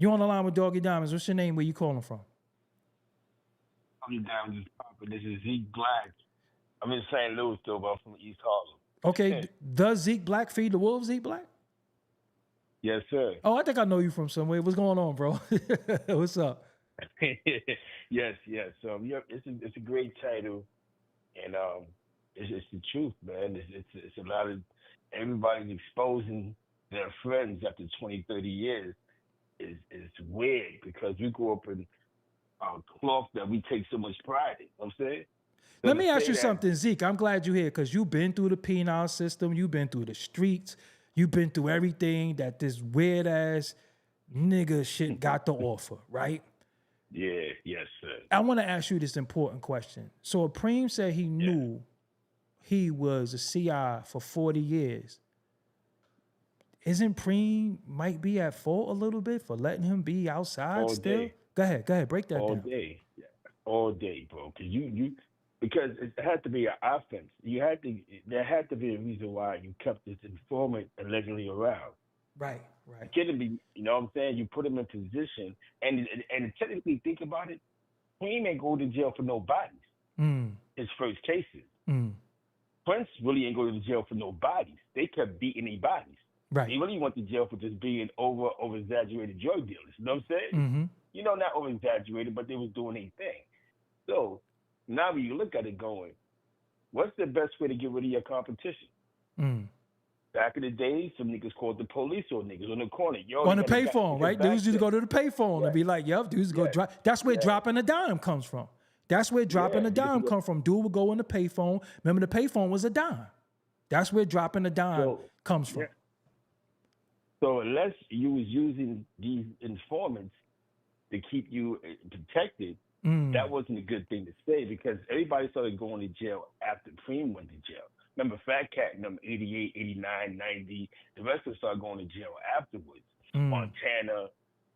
You on the line with Doggie Diamonds. What's your name? Where you calling from? Doggie Diamonds is popping. This is ZekeBlack. I'm in St. Louis, though, but I'm from East Okay, Harlem. does ZekeBlack feed the wolves, ZekeBlack? Yes, sir. Oh, I think I know you from somewhere. What's going on, bro? What's up? Yes, yes. Yeah, it's a great title, and it's the truth, man. It's a lot of everybody's exposing their friends after 20, 30 years is weird because we grew up in cloth that we take so much pride in. You know what I'm saying? So Let to me ask say you that, something, Zeke. I'm glad you're here because you've been through the penal system. You've been through the streets. You've been through everything that this weird ass nigga shit got to offer, right? yeah, yes, sir. I want to ask you this important question. So Supreme said he Yeah. knew he was a CI for 40 years. Isn't Preem might be at fault a little bit for letting him be outside All still? day. Go ahead, break that All down. day, yeah, all day, bro. Because it had to be an offense. There had to be a reason why you kept this informant allegedly around. Right, You right. couldn't be, you know what I'm saying? You put him in position, and technically think about it, he ain't go to jail for no bodies. Mm, His first cases, mm, Prince really ain't go to jail for no bodies. They kept beating their bodies. right. They really went to jail for just being over exaggerated drug dealers. You know what I'm saying? Mm-hmm. You know, not over exaggerated, but they was doing their thing. So now when you look at it going, what's the best way to get rid of your competition? Mm. Back in the days, some niggas called the police on niggas on the corner. Yo, On you the got a guy payphone, because right? back Dudes used to then. go to the payphone and Yeah, be like, yep, dudes go yeah, drop. That's where yeah, dropping a dime comes from. That's where dropping yeah. a Niggas dime would go. come from. Dude would go in the payphone. Remember the payphone was a dime. That's where dropping a dime So comes yeah. from. So unless you was using these informants to keep you protected, Mm. that wasn't a good thing to say because everybody started going to jail after Preem went to jail. Remember Fat Cat in them 88, 89, 90. The rest of us started going to jail afterwards. Mm. Montana.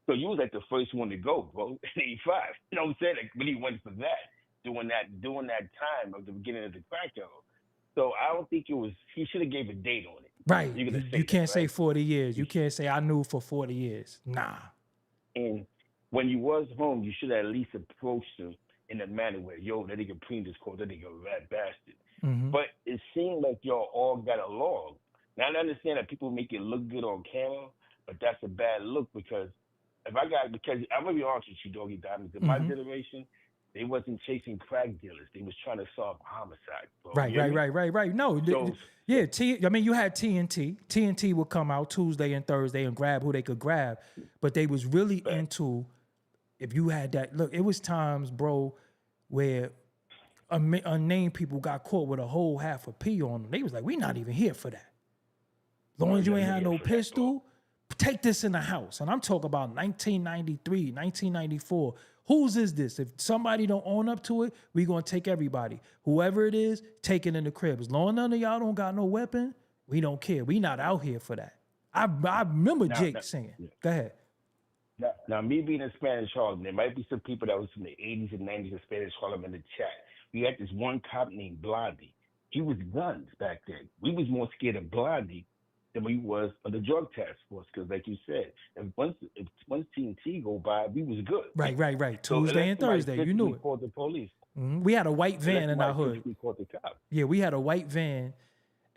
So you was like the first one to go, bro, in 85. You know what I'm saying? Like really went for that during that time of the beginning of the crack era. So I don't think it was he should have gave a date on it. Right. You're gonna You say that, can't say right? 40 years. You You can't say I knew for 40 years. Nah. And when you was home, you should at least approach them in a manner where, yo, that nigga Preem just called that nigga a rat bastard. Mm-hmm. But it seemed like y'all all got along. Now I understand that people make it look good on camera, but that's a bad look because because I'm gonna be honest with you, Doggy Diamonds, in my Mm-hmm. generation, they wasn't chasing crack dealers. They was trying to solve homicide, bro. Right, You hear right, me? right, right, right. No, So, yeah, I mean, you had TNT. TNT would come out Tuesday and Thursday and grab who they could grab, but they was really but into if you had that. Look, it was times, bro, where unnamed people got caught with a whole half a P on them. They was like, we not even here for that. Long as you you're ain't not had here no for that, bro. pistol, take this in the house. And I'm talking about 1993, 1994. Whose is this? If somebody don't own up to it, we gonna take everybody. Whoever it is, take it in the crib. As long as none of y'all don't got no weapon, we don't care. We not out here for that. I remember Now, Jake singing. yeah. Go ahead. Now, me being in Spanish Harlem, there might be some people that was from the 80s and 90s in Spanish Harlem in the chat. We had this one cop named Blondie. He was guns back then. We was more scared of Blondie than we was of the drug task force because, like you said, if once TNT go by, we was good. Right. So Tuesday unless and somebody Thursday, you knew physically it. called the police, We had a white unless van in our somebody hood. physically called the cops. Yeah, we had a white van,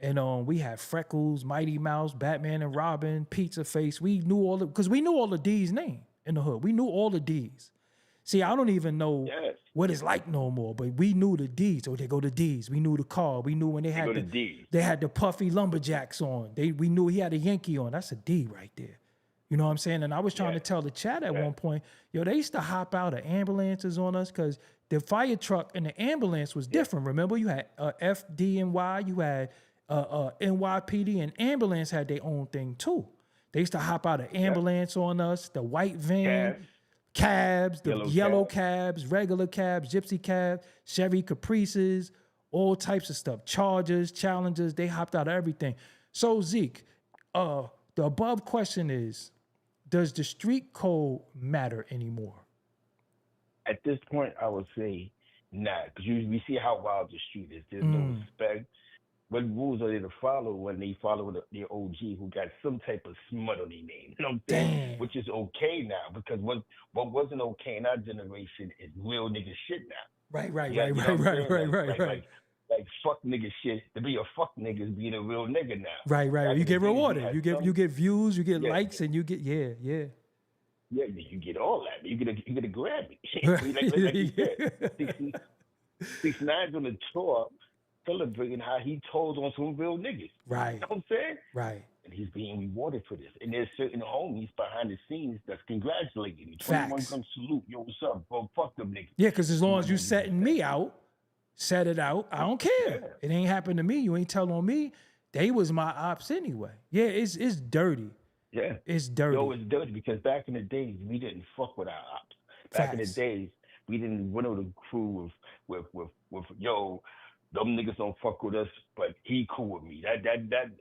and we had Freckles, Mighty Mouse, Batman and Robin, Pizza Face. We knew because we knew all the D's name in the hood. We knew all the D's. See, I don't even know Yes, what it's like no more, but we knew the D's. So they go to D's. We knew the car. We knew when they go to D's. they had the puffy lumberjacks on. We knew he had a Yankee on. That's a D right there. You know what I'm saying? And I was trying to Yeah, tell the chat at yeah, one point, yo, they used to hop out of ambulances on us because the fire truck and the ambulance was yeah, different. Remember, you had FDNY, you had NYPD, and ambulance had their own thing too. They used to hop out of yeah. ambulance on us, the white van, Cabs, cabs, the yellow yellow cabs. cabs, regular cabs, gypsy cabs, Chevy Caprices, all types of stuff. Chargers, Challengers, they hopped out of everything. So Zeke, the above question is, does the street code matter anymore? At this point, I would say not, because we see how wild the street is. There's no respect. what rules are they to follow when they follow their OG who got some type of smut on their name? You know what I'm saying? Damn. Which is okay now because what wasn't okay in our generation is real nigga shit now. Right. You know what I'm saying? Like fuck nigga shit. To be a fuck nigga is being a real nigga now. Right. Back You in the get days, rewarded. You get views. You get Yeah. likes, and you get yeah. Yeah, you get all that. You get a Grammy. like you said, 6ix9ine's on the tour celebrating how he told on some real niggas. Right. You know what I'm saying? Right. And he's being rewarded for this. And there's certain homies behind the scenes that's congratulating you. 21 Facts. Gun salute. Yo, what's up, bro? Fuck them niggas. Yeah, because as long as you setting me out, set it out, I don't care. Yeah. It ain't happened to me. You ain't telling on me. They was my ops anyway. Yeah, it's dirty. Yeah. It's dirty. Yo, it's dirty because back in the days, we didn't fuck with our ops. Back in the Facts. days, we didn't run over the crew with yo, them niggas don't fuck with us, but he cool with me. That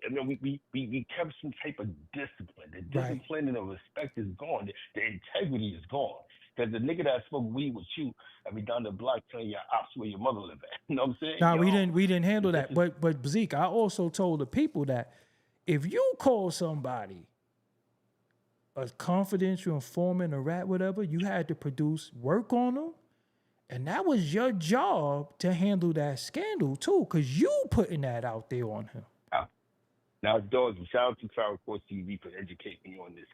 I mean, we kept some type of discipline. The discipline and the respect is gone. The integrity is gone. Because the nigga that spoke weed with you, I mean, down the block telling your ops where your mother live at. You know what I'm saying? Nah, we didn't handle that. But Zeke, I also told the people that if you call somebody a confidential informant, a rat, whatever, you had to produce work on them. And that was your job to handle that scandal too, because you putting that out there on him. Now, Doggie, shout out to Cloud Course TV for educating me on this.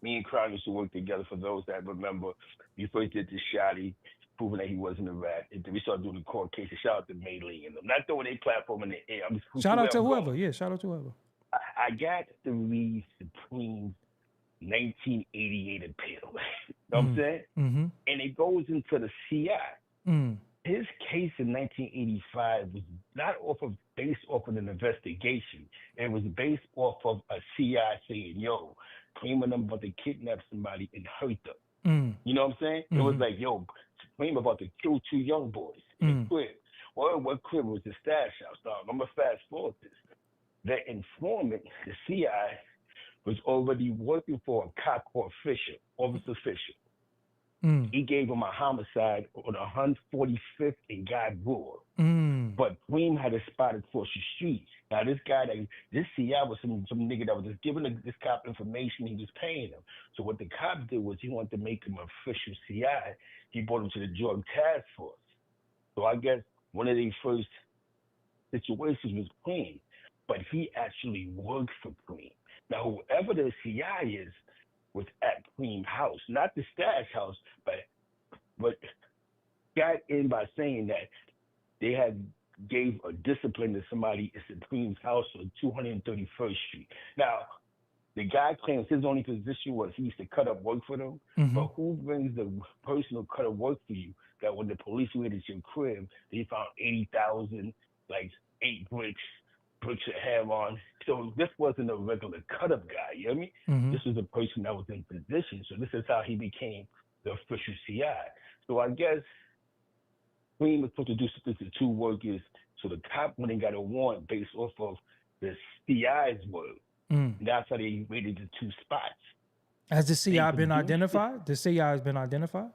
Me and Crown used to work together. For those that remember, we first did the shotty, proving that he wasn't a rat. And then we started doing the court cases. Shout out to Maylene and them. Not throwing a platform in the air. Shout out to whoever. Yeah, shout out to whoever. I got to read Supreme's 1988 appeal. You know what I'm saying? And it goes into the CI. His case in 1985 was not based off of an investigation. It was based off of a CI saying, yo, claiming them about to kidnap somebody and hurt them. You know what I'm saying? It was like, yo, claim about to kill 2 young boys in the crib. Well, what crib was the stash house? Now, I'm going to fast forward this. The informant, the CI, was already working for a cop called Fisher, Officer Fisher. He gave him a homicide on 145th and Guy Brewer. But Cream had a spot across the street. Now, this CI was some nigga that was just giving this cop information. He was paying him. So what the cop did was he wanted to make him official CI. He brought him to the drug task force. So I guess one of their first situations was Cream. But he actually worked for Cream. Now, whoever the CI is, was at Cream House, not the stash house, but got in by saying that they had gave a discipline to somebody at Supreme's house on 231st Street. Now, the guy claims his only position was he used to cut up work for them, but who brings the person who cut up work for you that when the police raided your crib, they found 80,000, like 8 bricks of hair on. So this wasn't a regular cut-up guy, you know what I mean? This was a person that was in position. So this is how he became the official CI. So I guess Queen was supposed to do something to 2 workers. So the cop went and got a warrant based off of the CI's word. And that's how they raided the 2 spots. Has the CI been identified? The CI has been identified?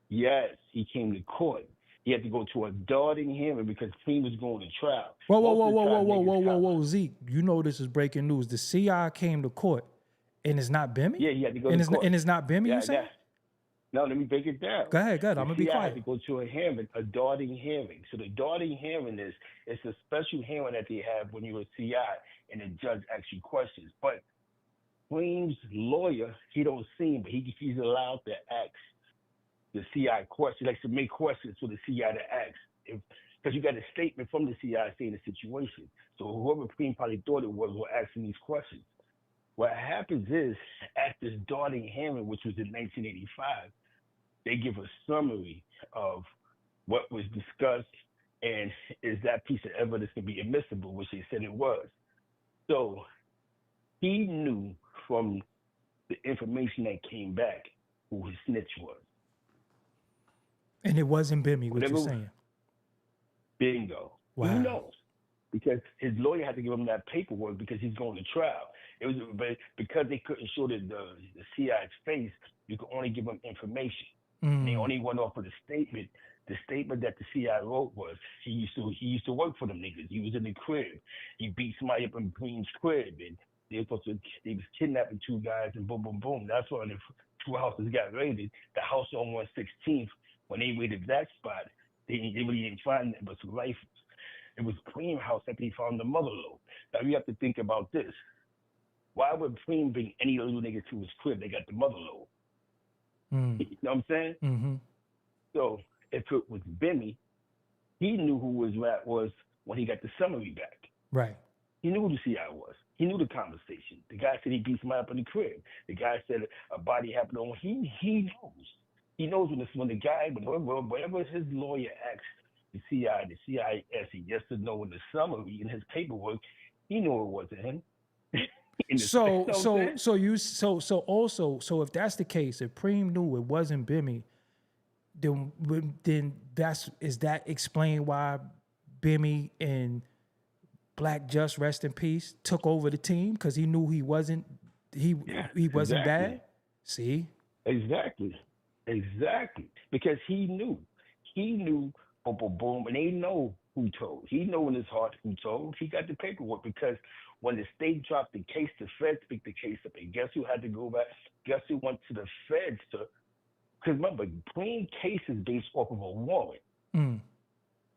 Yes, he came to court. He had to go to a Darting hearing because Queen was going to trial. Whoa, Zeke. You know this is breaking news. The CI came to court and it's not Bimmy? Yeah, he had to go to court. And it's not Bimmy, you saying? No, let me break it down. Go ahead. I'm going to be quiet. Had to go to a hearing, a Darting hearing. So the Darting hearing it's a special hearing that they have when you're a CI and the judge asks you questions. But Queen's lawyer, he don't see him, but he's allowed to ask the CI questions. He likes to make questions for the CI to ask. Because you got a statement from the CI saying the situation. So whoever Queen probably thought it was asking these questions. What happens is, at this Darting hearing, which was in 1985, they give a summary of what was discussed and is that piece of evidence can be admissible, which they said it was. So he knew from the information that came back who his snitch was. And it wasn't Bimmy, what you're saying. Bingo. Wow. Who knows? Because his lawyer had to give him that paperwork because he's going to trial. It was because they couldn't show the CI's face, you could only give him information. They only went off of the statement The statement that the CI wrote was he used to work for them niggas. He was in the crib. He beat somebody up in Queen's crib, and they was kidnapping two guys, and boom, boom, boom. That's when the two houses got raided. The house on 116th, when they raided that spot, they really didn't find it but some rifles. It was Cream house that they found the mother load. Now you have to think about this. Why would Cream bring any little nigga to his crib? They got the mother load. You know what I'm saying? Mm-hmm. So if it was Bimmy, he knew who his rat was when he got the summary back. Right. He knew who the CI was. He knew the conversation. The guy said he beat somebody up in the crib. The guy said a body happened on. He knows. He knows when the guy, whatever his lawyer asks the CI asks yes or no in the summary in his paperwork, he knew it wasn't him. So if that's the case, if Preem knew it wasn't Bimmy, then is that explain why Bimmy and Black Just rest in peace took over the team because he knew he wasn't bad. See, exactly, because he knew, boom, boom, boom, and they know who told. He know in his heart who told. He got the paperwork because when the state dropped the case, the feds picked the case up, and guess who had to go back? Guess who went to the feds to? Because remember, Green case is based off of a warrant.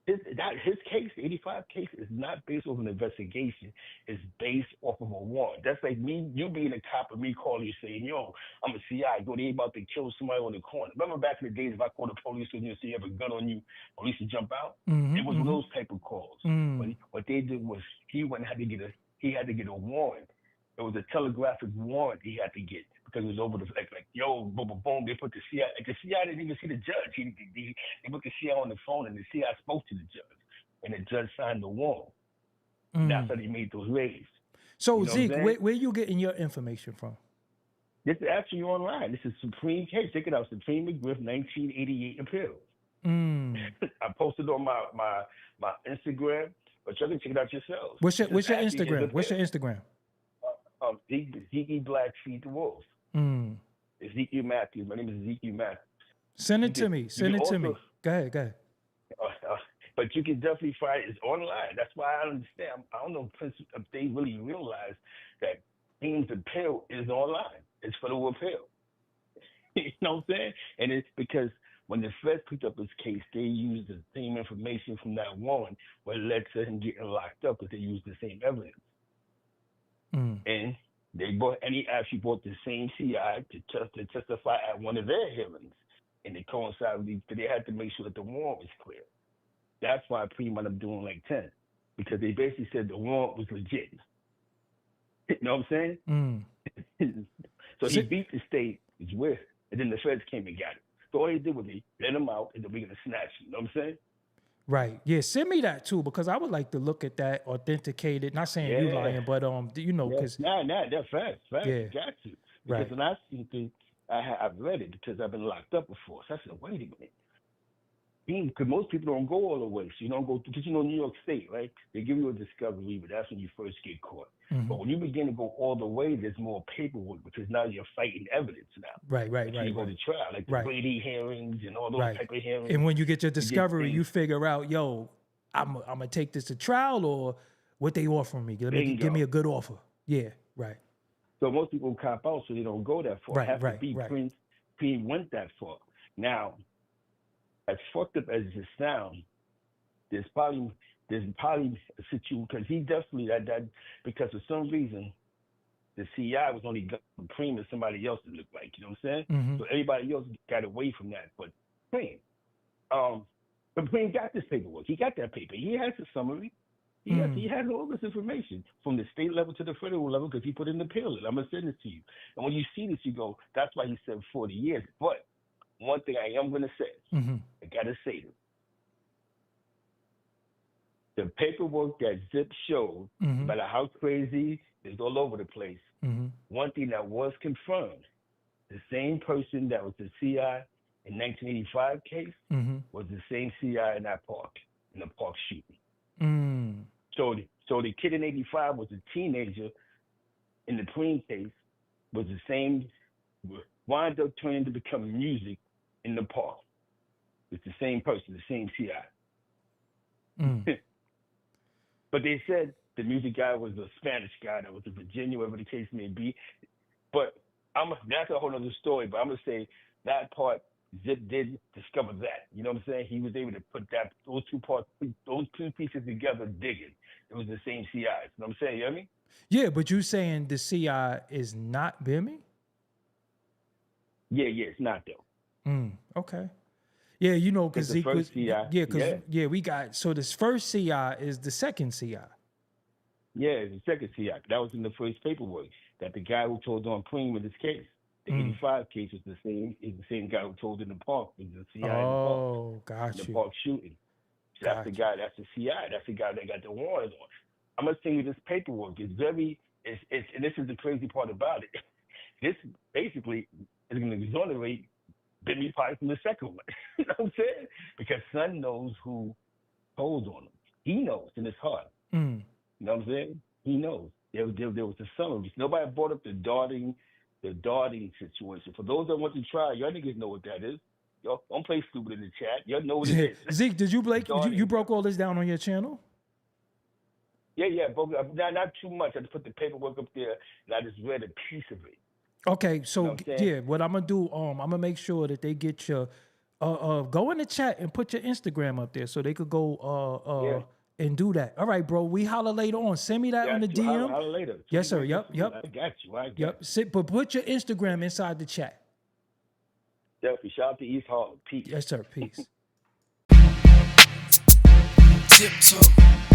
His case, the 85 case, is not based off an investigation. It's based off of a warrant. That's like you being a cop and me calling you saying, yo, I'm a CI. They about to kill somebody on the corner. Remember back in the days if I called the police and you see you have a gun on you, police would jump out? It was those type of calls. But what they did was he had to get a warrant. It was a telegraphic warrant he had to get because it was over the like yo, boom, boom, boom. They put the CI. The CI didn't even see the judge. They put the CI on the phone, and the CI spoke to the judge, and the judge signed the warrant. That's how they made those raids. So Zeke, where you getting your information from? This is actually online. This is Supreme case. Check it out, Supreme McGriff 1988 appeal. I posted on my Instagram, but you can check it out yourselves. What's your Instagram? What's your Instagram? ZekeBlack Feed the Wolves. Ezekiel Matthews. My name is Ezekiel Matthews. Send it to me. Go ahead. But you can definitely find it. It's online. That's why I understand. I don't know if they really realize that Queen's appeal is online. It's federal appeal. You know what I'm saying? And it's because when the feds picked up his case, they used the same information from that warrant, what led to him getting locked up because they used the same evidence. And he actually brought the same CI to testify at one of their hearings, and they coincided with they had to make sure that the warrant was clear. That's why Preem ended up doing like 10, because they basically said the warrant was legit. You know what I'm saying? So he beat the state, it's weird, and then the feds came and got it. So all they did was they let him out, and then we're gonna snatch him. You know what I'm saying? Right. Yeah. Send me that too, because I would like to look at that authenticated. Not saying you lying, but because that's facts. Yeah. Got to. Because when I see things, I've read it because I've been locked up before. So I said, wait a minute. Because most people don't go all the way. So you don't go, because New York State, right? They give you a discovery, but that's when you first get caught. But when you begin to go all the way, there's more paperwork because now you're fighting evidence now. Right. You go to trial, like the Brady hearings and all those type of hearings. And when you get your discovery, you figure out, yo, I'm going to take this to trial, or what they offering me. Give me a good offer. Yeah, right. So most people cop out, so they don't go that far. Preem went that far. Now, as fucked up as it sounds, there's probably a situation, because he definitely because for some reason the CI was only Preem and somebody else to look like, you know what I'm saying? So everybody else got away from that, but Preem. But Preem got this paperwork. He got that paper. He has the summary. He has all this information from the state level to the federal level because he put in the appeal. I'm gonna send it to you. And when you see this, you go, that's why he said 40 years. But one thing I am gonna say, I gotta say this. The paperwork that Zip showed, no matter how crazy, it's all over the place. One thing that was confirmed, the same person that was the CI in 1985 case was the same CI in that park, in the park shooting. So the kid in 85 was a teenager in the Preem case, was the same, wound up turning to become music in the park. It's the same person, the same CI. Mm. But they said the music guy was a Spanish guy that was a Virginia, whatever the case may be. But that's a whole other story. But I'm gonna say that part, Zip did discover that. You know what I'm saying? He was able to put those two pieces together, digging. It was the same CI. You know what I'm saying? You know what I mean? Yeah, but you saying the CI is not Bimmy? Yeah, it's not though. Okay. Yeah, you know, because Zeke was, CI, we got, so this first CI is the second CI. Yeah, it's the second CI. That was in the first paperwork. That the guy who told on Preem with his case, the 85 case was the same guy who told in the park, was the CI in the park. Oh, got you. The park shooting. So that's the guy, that's the CI. That's the guy that got the warrants on. I'm gonna tell you this paperwork is and this is the crazy part about it. This basically is gonna exonerate Bimmy Pike from the second one. You know what I'm saying? Because Son knows who told on him. He knows in his heart. You know what I'm saying? He knows. There was a summary. Nobody brought up the darting situation. For those that want to try, y'all niggas know what that is. Y'all don't play stupid in the chat. Y'all know what it is. Zeke, did you you broke all this down on your channel? Yeah, not too much. I just put the paperwork up there and I just read a piece of it. Okay, so you know what I'm gonna do, I'm gonna make sure that they get your go in the chat and put your Instagram up there so they could go and do that. All right, bro. We holler later on. Send me that on the DM. Holler later. Yes, sir. Yep. I got you. Yep. But put your Instagram inside the chat. Definitely. Shout out to East Hall. Peace. Yes, sir. Peace. Tiptoe.